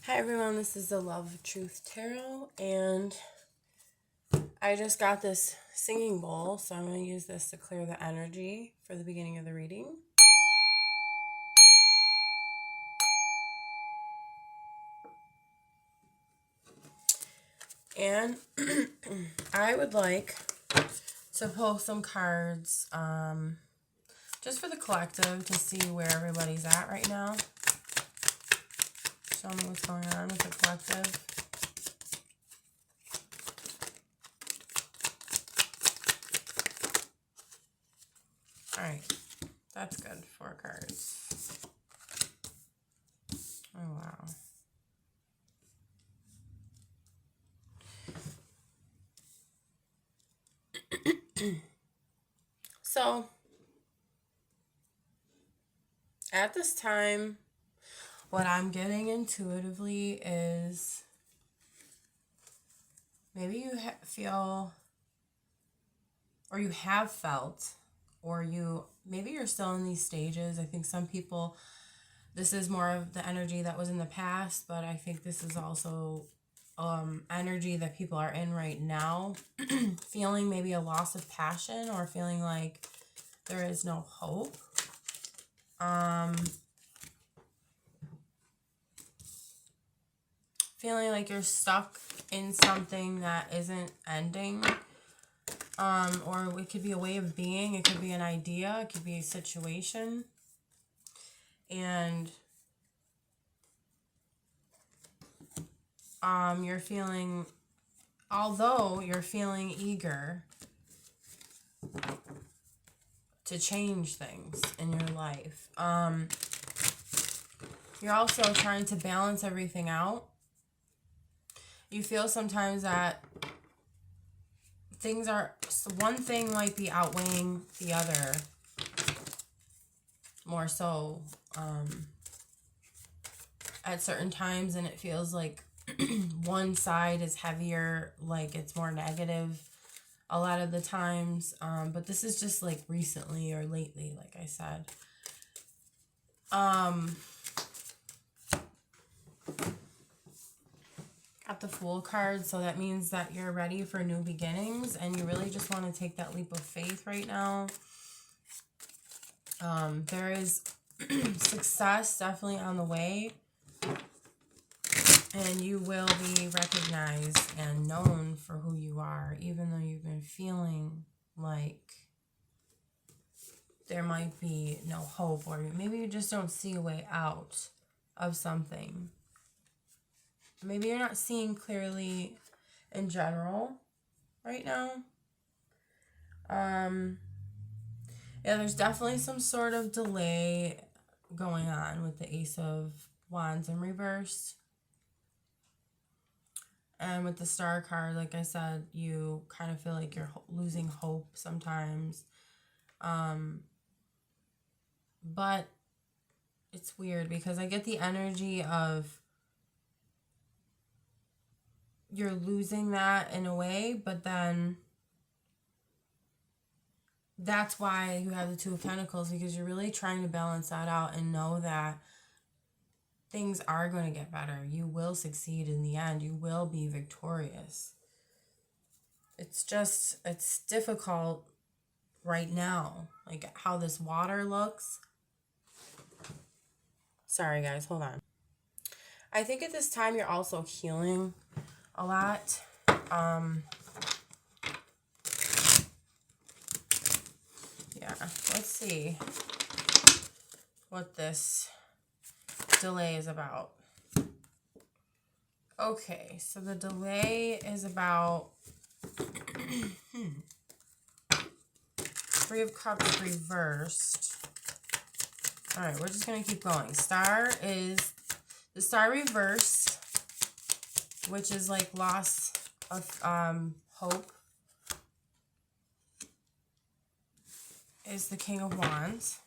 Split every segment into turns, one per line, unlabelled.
Hi everyone, this is the Love Truth Tarot, and I just got this singing bowl, so I'm going to use this to clear the energy for the beginning of the reading. And I would like to pull some cards just for the collective to see where everybody's at right now. Show me what's going on with the collective. Alright, that's good. 4 cards. Oh, wow. So, at this time, what I'm getting intuitively is maybe you feel, or you have felt, or maybe you're still in these stages. I think some people, this is more of the energy that was in the past, but I think this is also energy that people are in right now, feeling maybe a loss of passion or feeling like there is no hope. Feeling like you're stuck in something that isn't ending. Or it could be a way of being, it could be an idea, it could be a situation. And you're feeling, although you're feeling eager to change things in your life, you're also trying to balance everything out. You feel sometimes that one thing might be outweighing the other more so at certain times, and it feels like one side is heavier, like it's more negative a lot of the times, but this is just like recently or lately, like I said. Got the Fool card, so that means that you're ready for new beginnings and you really just want to take that leap of faith right now. There is success definitely on the way, and you will be recognized and known for who you are, even though you've been feeling like there might be no hope, or maybe you just don't see a way out of something. Maybe you're not seeing clearly in general right now. Yeah, there's definitely some sort of delay going on with the Ace of Wands in reverse. And with the Star card, like I said, you kind of feel like you're losing hope sometimes. But it's weird because I get the energy of you're losing that in a way, but then that's why you have the Two of Pentacles, because you're really trying to balance that out and know that things are going to get better. You will succeed in the end. You will be victorious. It's difficult right now, like how this water looks. Sorry guys, hold on. I think at this time you're also healing a lot. Yeah, let's see what this delay is about. Okay, so the delay is about Three of Cups reversed. All right, we're just going to keep going. The Star reversed, which is like loss of hope, is the King of Wands.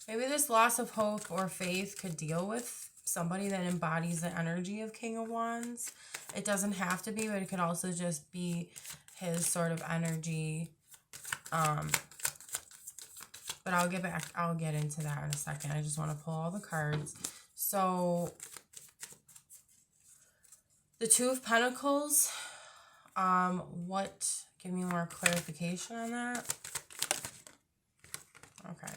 Maybe this loss of hope or faith could deal with somebody that embodies the energy of King of Wands. It doesn't have to be, but it could also just be his sort of energy But I'll get into that in a second. I just want to pull all the cards. So the Two of Pentacles, give me more clarification on that. Okay.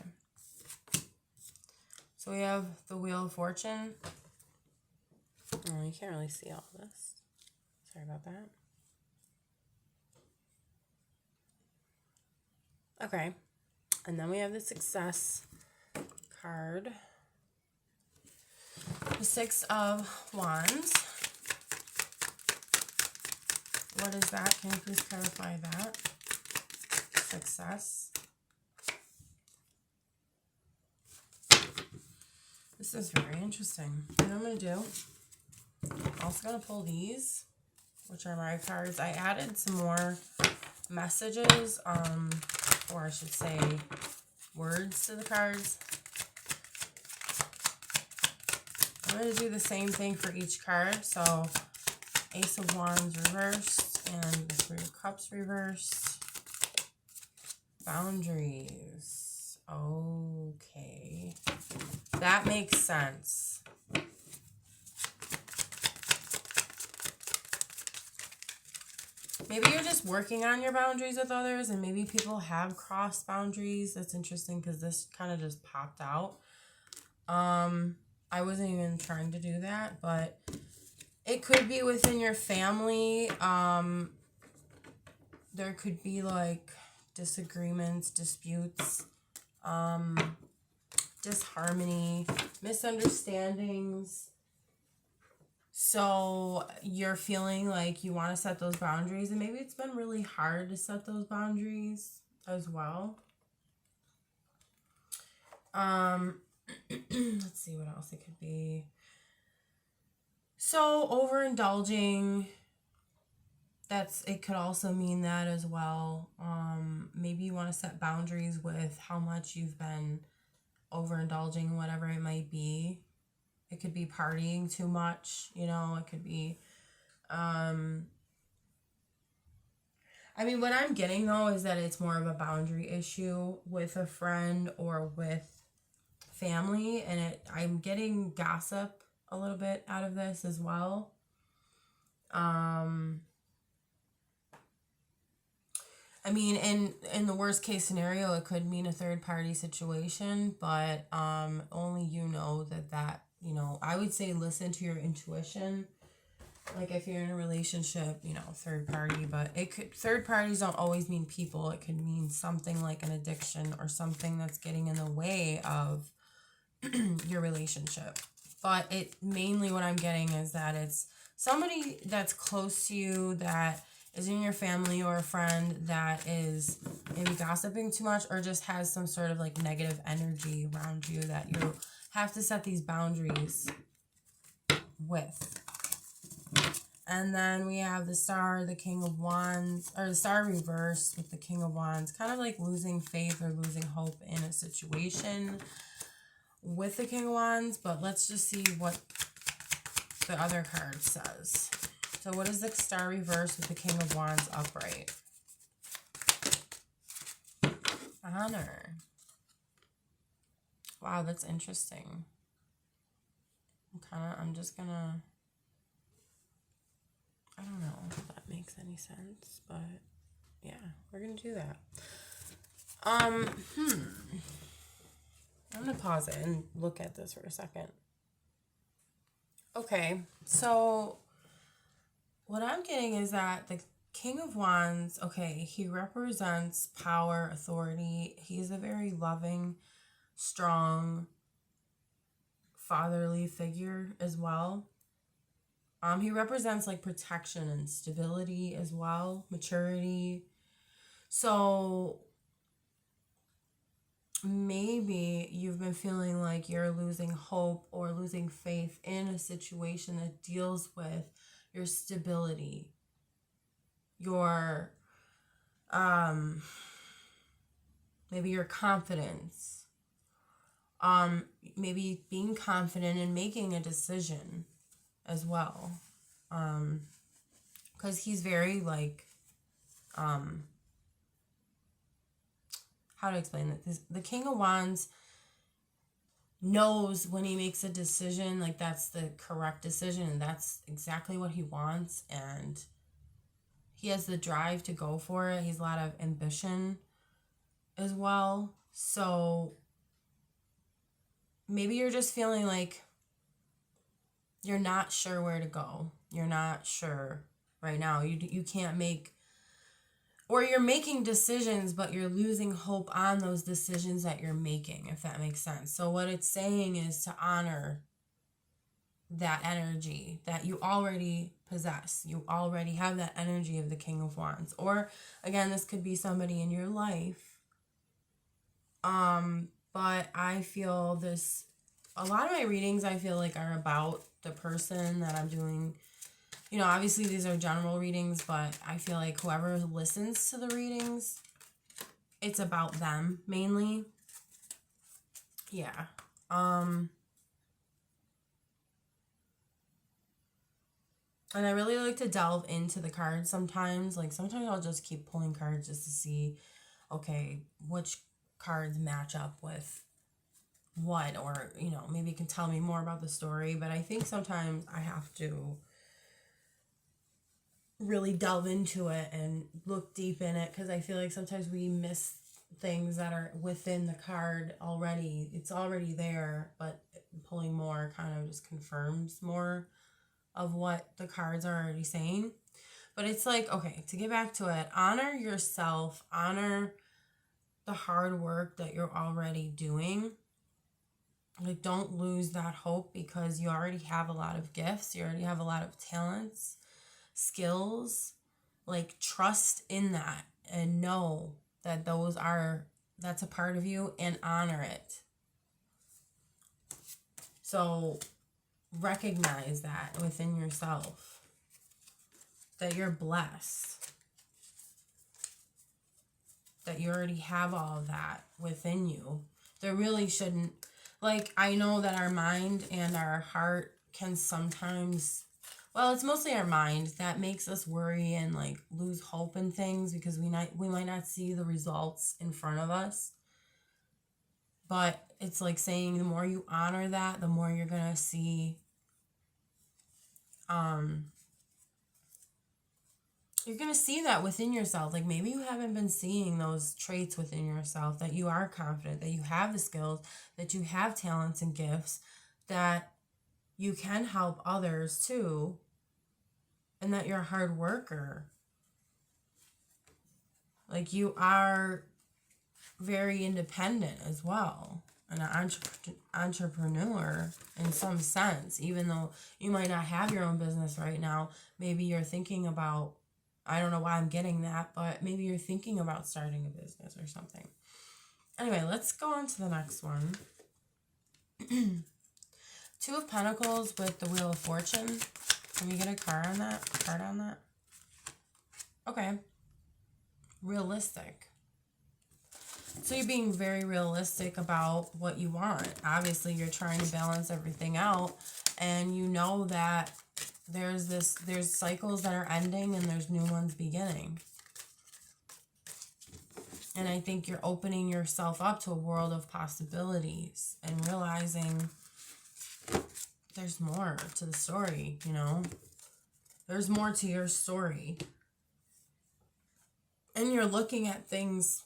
So we have the Wheel of Fortune. Oh, you can't really see all this. Sorry about that. Okay. And then we have the Success card. The Six of Wands. What is that? Can you please clarify that? Success. This is very interesting. What I'm going to do, I'm also going to pull these, which are my cards. I added some more messages, or I should say words to the cards. I'm going to do the same thing for each card. So Ace of Wands reversed and the Three of Cups reversed. Boundaries. Okay. That makes sense. Maybe you're just working on your boundaries with others, and maybe people have crossed boundaries. That's interesting because this kind of just popped out. I wasn't even trying to do that, but it could be within your family. There could be like disagreements, disputes, disharmony, misunderstandings. So you're feeling like you want to set those boundaries, and maybe it's been really hard to set those boundaries as well. Let's see what else it could be. So overindulging, it could also mean that as well. Maybe you want to set boundaries with how much you've been overindulging, whatever it might be. It could be partying too much, you know, it could be, I mean, what I'm getting though is that it's more of a boundary issue with a friend or with family, and I'm getting gossip a little bit out of this as well. I mean, in the worst case scenario, it could mean a third party situation, but only you know that, you know, I would say listen to your intuition. Like if you're in a relationship, you know, third party, but third parties don't always mean people. It could mean something like an addiction or something that's getting in the way of your relationship. But mainly what I'm getting is that it's somebody that's close to you, that is in your family, or a friend that is maybe gossiping too much or just has some sort of like negative energy around you that you have to set these boundaries with. And then we have the Star, the King of Wands, or the Star reversed with the King of Wands, kind of like losing faith or losing hope in a situation with the King of Wands. But let's just see what the other card says. So what is the Star reversed with the King of Wands upright? Honor. Wow, that's interesting. I'm just gonna, I don't know if that makes any sense, but yeah, we're gonna do that. I'm gonna pause it and look at this for a second. Okay, so what I'm getting is that the King of Wands, okay, he represents power, authority. He's a very loving, strong, fatherly figure as well. He represents like protection and stability as well, maturity. So maybe you've been feeling like you're losing hope or losing faith in a situation that deals with your stability, your maybe your confidence, maybe being confident in making a decision as well, because he's very like, how how to explain that. The King of Wands knows when he makes a decision, like that's the correct decision and that's exactly what he wants, and he has the drive to go for it. He's a lot of ambition as well. So maybe you're just feeling like you're not sure where to go. You're not sure right now. You can't make, or you're making decisions, but you're losing hope on those decisions that you're making, if that makes sense. So what it's saying is to honor that energy that you already possess. You already have that energy of the King of Wands. Or again, this could be somebody in your life. But I feel this, a lot of my readings I feel like are about the person that I'm doing. You know, obviously these are general readings, but I feel like whoever listens to the readings, it's about them mainly. Yeah. And I really like to delve into the cards sometimes. Like sometimes I'll just keep pulling cards just to see, okay, which cards match up with what, or, you know, maybe it can tell me more about the story. But I think sometimes I have to really delve into it and look deep in it, because I feel like sometimes we miss things that are within the card already. It's already there, but pulling more kind of just confirms more of what the cards are already saying. But it's like, okay, to get back to it, honor yourself, honor the hard work that you're already doing. Like, don't lose that hope, because you already have a lot of gifts. You already have a lot of talents, skills. Like, trust in that and know that that's a part of you, and honor it. So recognize that within yourself, that you're blessed, that you already have all of that within you. There really shouldn't, like, I know that our mind and our heart can sometimes, well, it's mostly our mind that makes us worry and like lose hope in things, because we might not see the results in front of us. But it's like saying, the more you honor that, the more you're gonna see, you're gonna see that within yourself. Like, maybe you haven't been seeing those traits within yourself, that you are confident, that you have the skills, that you have talents and gifts, that you can help others too, and that you're a hard worker. Like, you are very independent as well, and an entrepreneur in some sense. Even though you might not have your own business right now, maybe you're thinking about, I don't know why I'm getting that, but maybe you're thinking about starting a business or something. Anyway, let's go on to the next one. Two of Pentacles with the Wheel of Fortune. Can we get a card on that? Okay. Realistic. So you're being very realistic about what you want. Obviously, you're trying to balance everything out, and you know that there's cycles that are ending and there's new ones beginning. And I think you're opening yourself up to a world of possibilities and realizing there's more to the story, you know? There's more to your story. And you're looking at things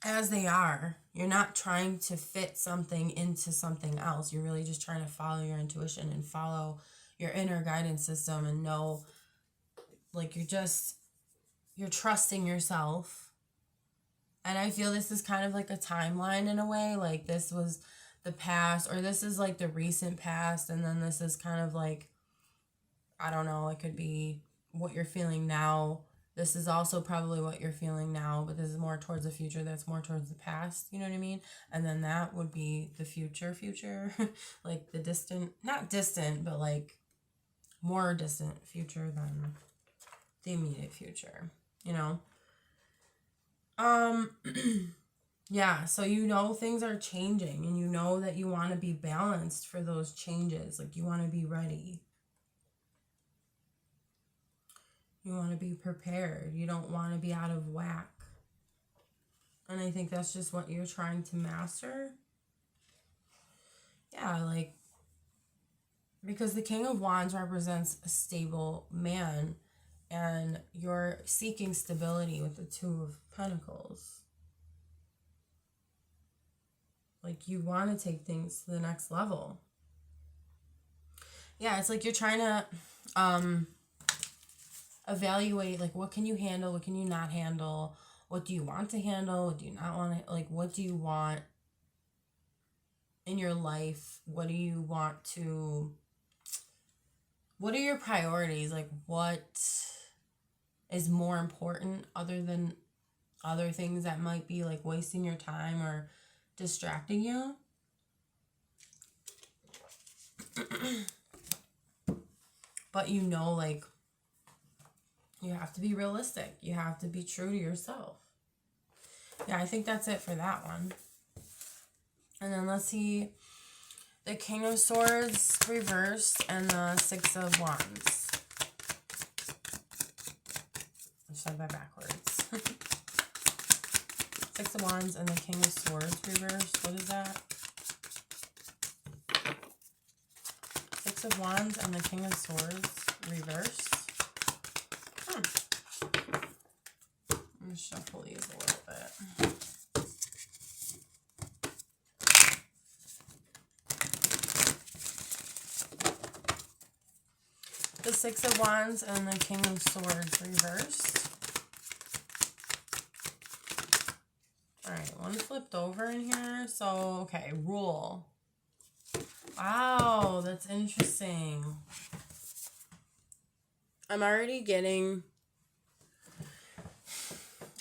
as they are. You're not trying to fit something into something else. You're really just trying to follow your intuition and follow your inner guidance system, and know, like, you're trusting yourself. And I feel this is kind of like a timeline in a way. Like, this was the past, or this is like the recent past, and then this is kind of like, I don't know, it could be what you're feeling now. This is also probably what you're feeling now, but this is more towards the future. That's more towards the past. You know what I mean? And then that would be the future, like the distant, not distant, but like more distant future than the immediate future, you know? Yeah, so you know things are changing, and you know that you want to be balanced for those changes. Like, you want to be ready. You want to be prepared. You don't want to be out of whack. And I think that's just what you're trying to master. Yeah, like, because the King of Wands represents a stable man, and you're seeking stability with the Two of Pentacles. Like, you want to take things to the next level. Yeah, it's like you're trying to evaluate, like, what can you handle, what can you not handle, what do you want to handle, what do you not want to, like, what do you want in your life, what do you want to, what are your priorities, like, what is more important other than other things that might be, like, wasting your time or distracting you. But you know, like, you have to be realistic. You have to be true to yourself. Yeah, I think that's it for that one. And then let's see the King of Swords reversed and the Six of Wands. I said that backwards. Six of Wands and the King of Swords reversed. What is that? Six of Wands and the King of Swords reversed. I'm going to shuffle these a little bit. The Six of Wands and the King of Swords reversed. Alright, one flipped over in here. So, okay, rule. Wow, that's interesting. I'm already getting,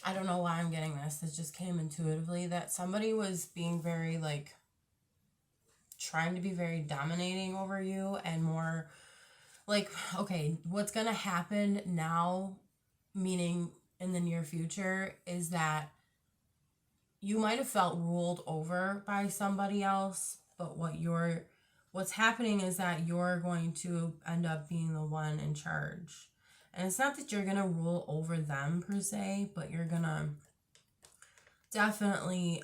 I don't know why I'm getting this. This just came intuitively, that somebody was being very, like, trying to be very dominating over you and more, like, okay, what's going to happen now, meaning in the near future, is that you might have felt ruled over by somebody else, but what's happening is that you're going to end up being the one in charge. And it's not that you're going to rule over them per se, but you're going to definitely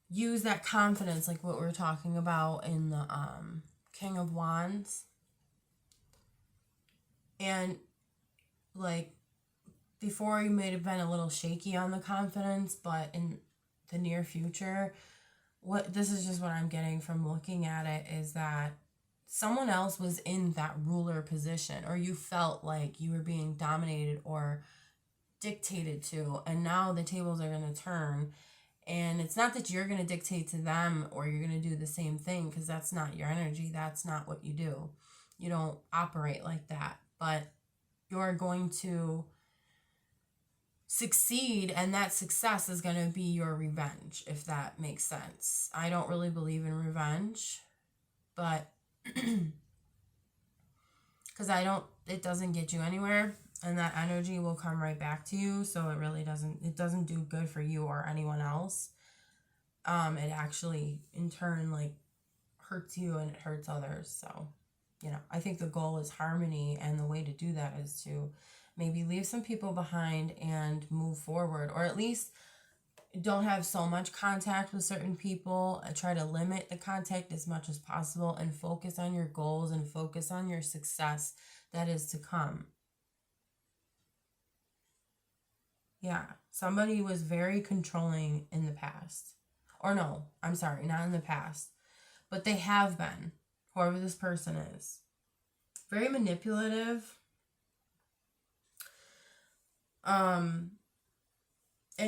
use that confidence, like what we're talking about in the King of Wands. And, like, before you may have been a little shaky on the confidence, but in the near future, this is just what I'm getting from looking at it, is that someone else was in that ruler position, or you felt like you were being dominated or dictated to, and now the tables are going to turn. And it's not that you're going to dictate to them or you're going to do the same thing, because that's not your energy. That's not what you do. You don't operate like that. But you're going to succeed, and that success is going to be your revenge, if that makes sense. I don't really believe in revenge, but because it doesn't get you anywhere, and that energy will come right back to you. So it doesn't do good for you or anyone else. It actually in turn, like, hurts you and it hurts others. So, I think the goal is harmony, and the way to do that is to maybe leave some people behind and move forward, or at least don't have so much contact with certain people. Try to limit the contact as much as possible and focus on your goals and focus on your success that is to come. Yeah, somebody was very controlling in the past. Or no, I'm sorry, not in the past. But they have been, whoever this person is. Very manipulative. And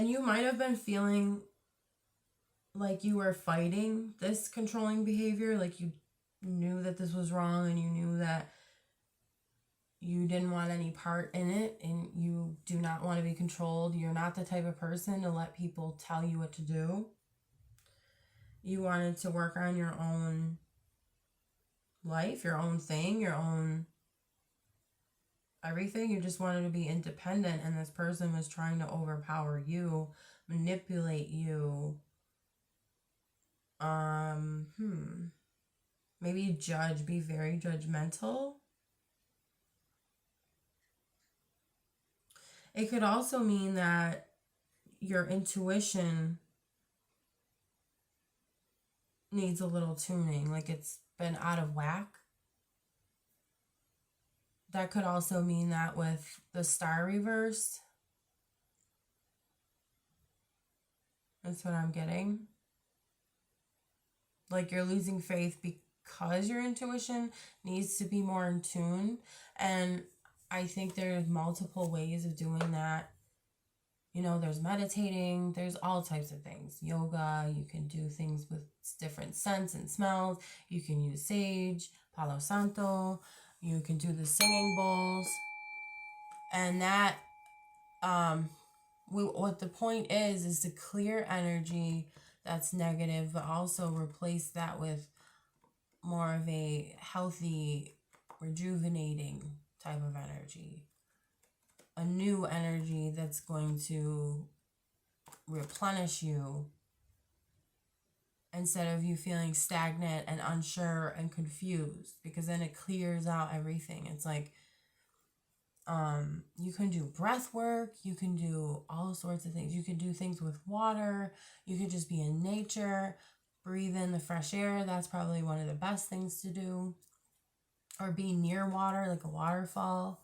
you might have been feeling like you were fighting this controlling behavior, like you knew that this was wrong and you knew that you didn't want any part in it, and you do not want to be controlled. You're not the type of person to let people tell you what to do. You wanted to work on your own life, your own thing, your own everything. You just wanted to be independent, and this person was trying to overpower you, manipulate you, maybe be very judgmental. It could also mean that your intuition needs a little tuning, like it's been out of whack. That could also mean that with the star reverse. That's what I'm getting. Like you're losing faith because your intuition needs to be more in tune. And I think there's multiple ways of doing that. You know, there's meditating, there's all types of things. Yoga, you can do things with different scents and smells. You can use sage, Palo Santo. You can do the singing bowls. And that, what the point is to clear energy that's negative, but also replace that with more of a healthy, rejuvenating type of energy. A new energy that's going to replenish you instead of you feeling stagnant and unsure and confused, because then it clears out everything. It's like you can do breath work, you can do all sorts of things. You can do things with water, you could just be in nature, breathe in the fresh air. That's probably one of the best things to do. Or be near water, like a waterfall.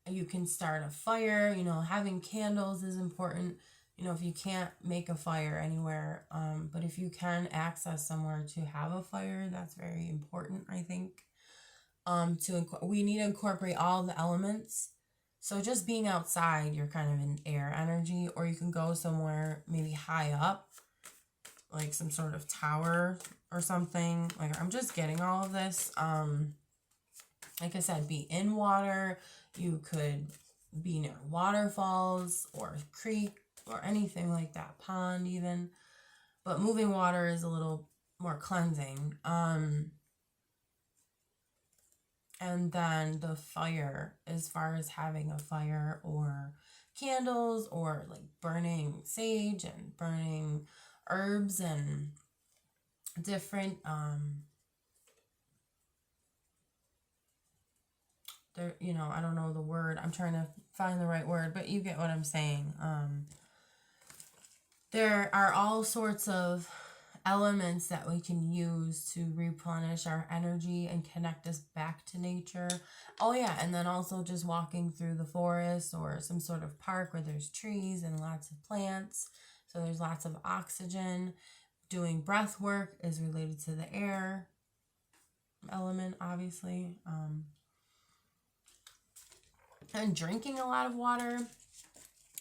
You can start a fire. You know, having candles is important. You know, if you can't make a fire anywhere, but if you can access somewhere to have a fire, that's very important, I think. We need to incorporate all the elements. So just being outside, you're kind of in air energy, or you can go somewhere maybe high up, like some sort of tower or something. Like, I'm just getting all of this. Like I said, be in water. You could be near waterfalls or creek or anything like that, pond even. But moving water is a little more cleansing. And then the fire, as far as having a fire or candles or like burning sage and burning herbs and different there, you know, I don't know the word. I'm trying to find the right word, but you get what I'm saying. There are all sorts of elements that we can use to replenish our energy and connect us back to nature. Oh yeah, and then also just walking through the forest or some sort of park where there's trees and lots of plants, so there's lots of oxygen. Doing breath work is related to the air element, obviously. And drinking a lot of water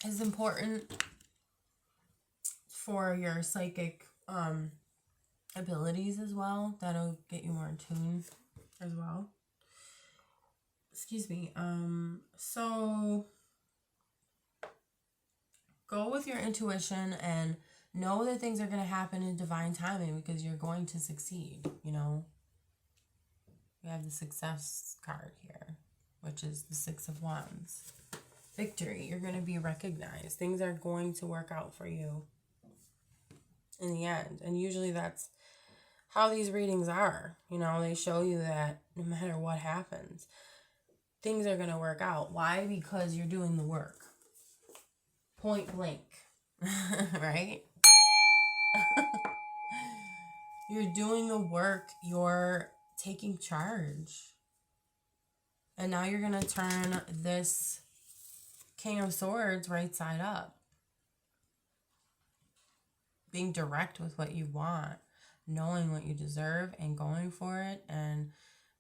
is important for your psychic abilities as well. That'll get you more in tune as well. Excuse me. So go with your intuition and know that things are going to happen in divine timing, because you're going to succeed, you know. We have the success card here, which is the Six of Wands. Victory. You're going to be recognized. Things are going to work out for you in the end. And usually that's how these readings are. You know, they show you that no matter what happens, things are going to work out. Why? Because you're doing the work. Point blank. Right? You're doing the work. You're taking charge. And now you're going to turn this King of Swords right side up. Being direct with what you want, knowing what you deserve and going for it, and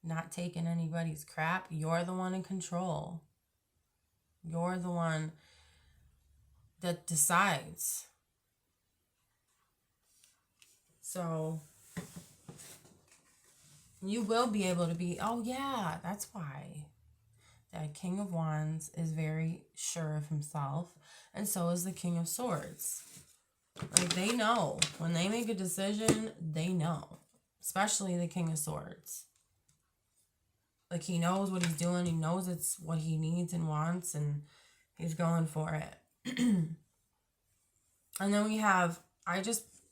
not taking anybody's crap. You're the one in control. You're the one that decides. So you will be able to be, oh yeah, that's why. That King of Wands is very sure of himself, and so is the King of Swords. Like, they know. When they make a decision, they know. Especially the King of Swords. Like, he knows what he's doing. He knows it's what he needs and wants, and he's going for it. And then we have,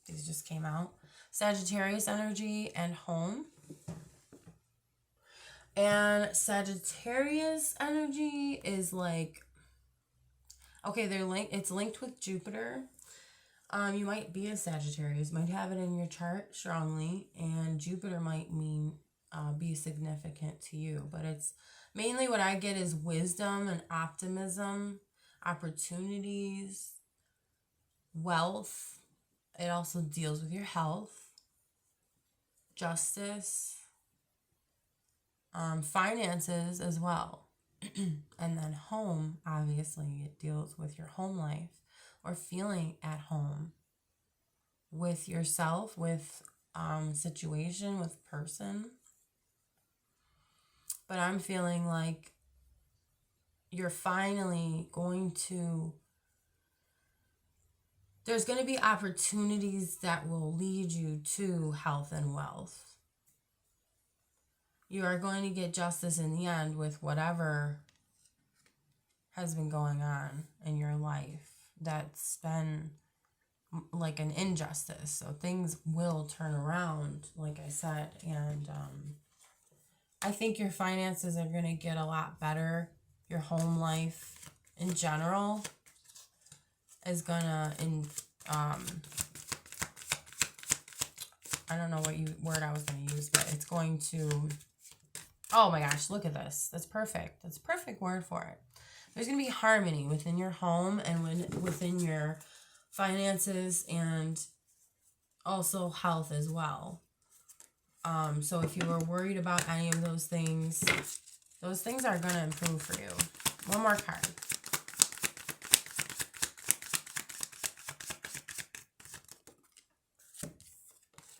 these just came out, Sagittarius Energy and Home. And Sagittarius energy is like, okay, it's linked with Jupiter. You might be a Sagittarius, might have it in your chart strongly, and Jupiter might be significant to you. But it's mainly what I get is wisdom and optimism, opportunities, wealth. It also deals with your health, justice, finances as well. And then home, obviously, it deals with your home life or feeling at home with yourself, with situation, with person. But I'm feeling like you're finally there's going to be opportunities that will lead you to health and wealth. You are going to get justice in the end with whatever has been going on in your life that's been like an injustice. So things will turn around, like I said. And I think your finances are going to get a lot better. Your home life in general is going to, I don't know what word I was going to use, but it's going to... Oh my gosh, look at this. That's perfect. That's a perfect word for it. There's going to be harmony within your home and within your finances and also health as well. So if you were worried about any of those things are going to improve for you. One more card.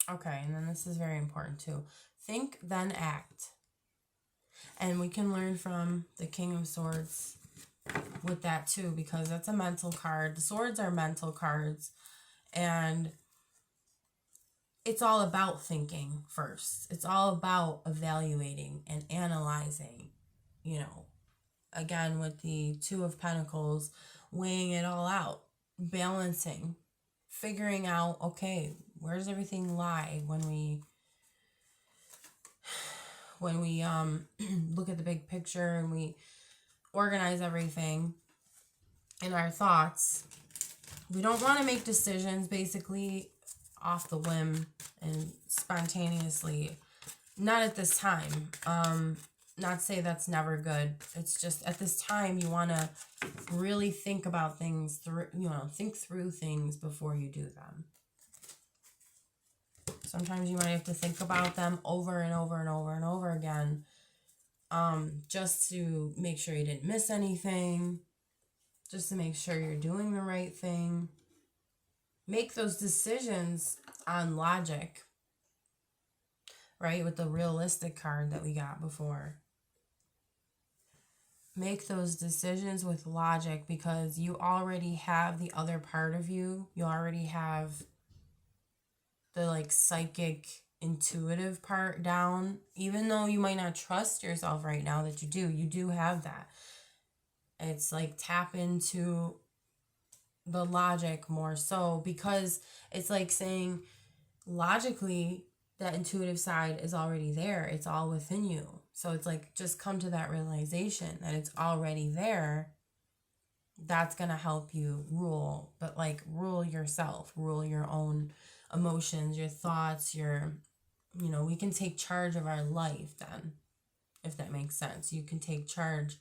Okay, and then this is very important too. Think, then act. And we can learn from the King of Swords with that too, because that's a mental card. The swords are mental cards. And it's all about thinking first. It's all about evaluating and analyzing. You know, again, with the Two of Pentacles, weighing it all out, balancing, figuring out, okay, where does everything lie when we look at the big picture and we organize everything in our thoughts. We don't want to make decisions basically off the whim and spontaneously. Not at this time. Not to say that's never good. It's just at this time you want to really think about things through, think through things before you do them. Sometimes you might have to think about them over and over and over and over again, just to make sure you didn't miss anything, just to make sure you're doing the right thing. Make those decisions on logic, right? With the realistic card that we got before. Make those decisions with logic because you already have the other part of you. You already have the psychic, intuitive part down. Even though you might not trust yourself right now that you do have that. It's tap into the logic more so, because it's saying logically that intuitive side is already there. It's all within you. So it's just come to that realization that it's already there. That's going to help you rule, but rule yourself, rule your own emotions, your thoughts, we can take charge of our life then, if that makes sense. You can take charge,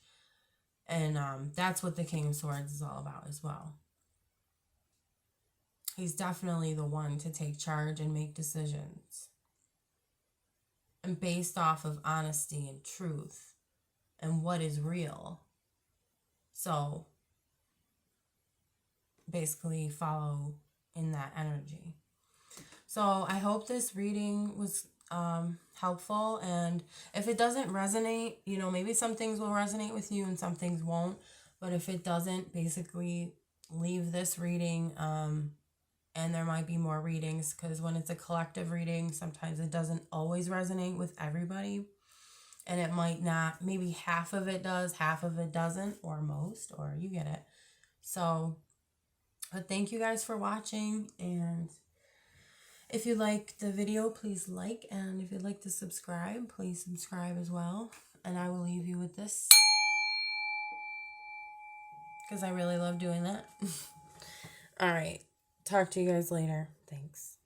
and that's what the King of Swords is all about as well. He's definitely the one to take charge and make decisions, and based off of honesty and truth and what is real. So basically follow in that energy. So I hope this reading was helpful, and if it doesn't resonate, maybe some things will resonate with you and some things won't, but if it doesn't, basically leave this reading, and there might be more readings, because when it's a collective reading, sometimes it doesn't always resonate with everybody, and it might not, maybe half of it does, half of it doesn't, or most, or you get it. So, but thank you guys for watching, and if you liked the video, please like, and if you'd like to subscribe, please subscribe as well. And I will leave you with this, because I really love doing that. All right. Talk to you guys later. Thanks.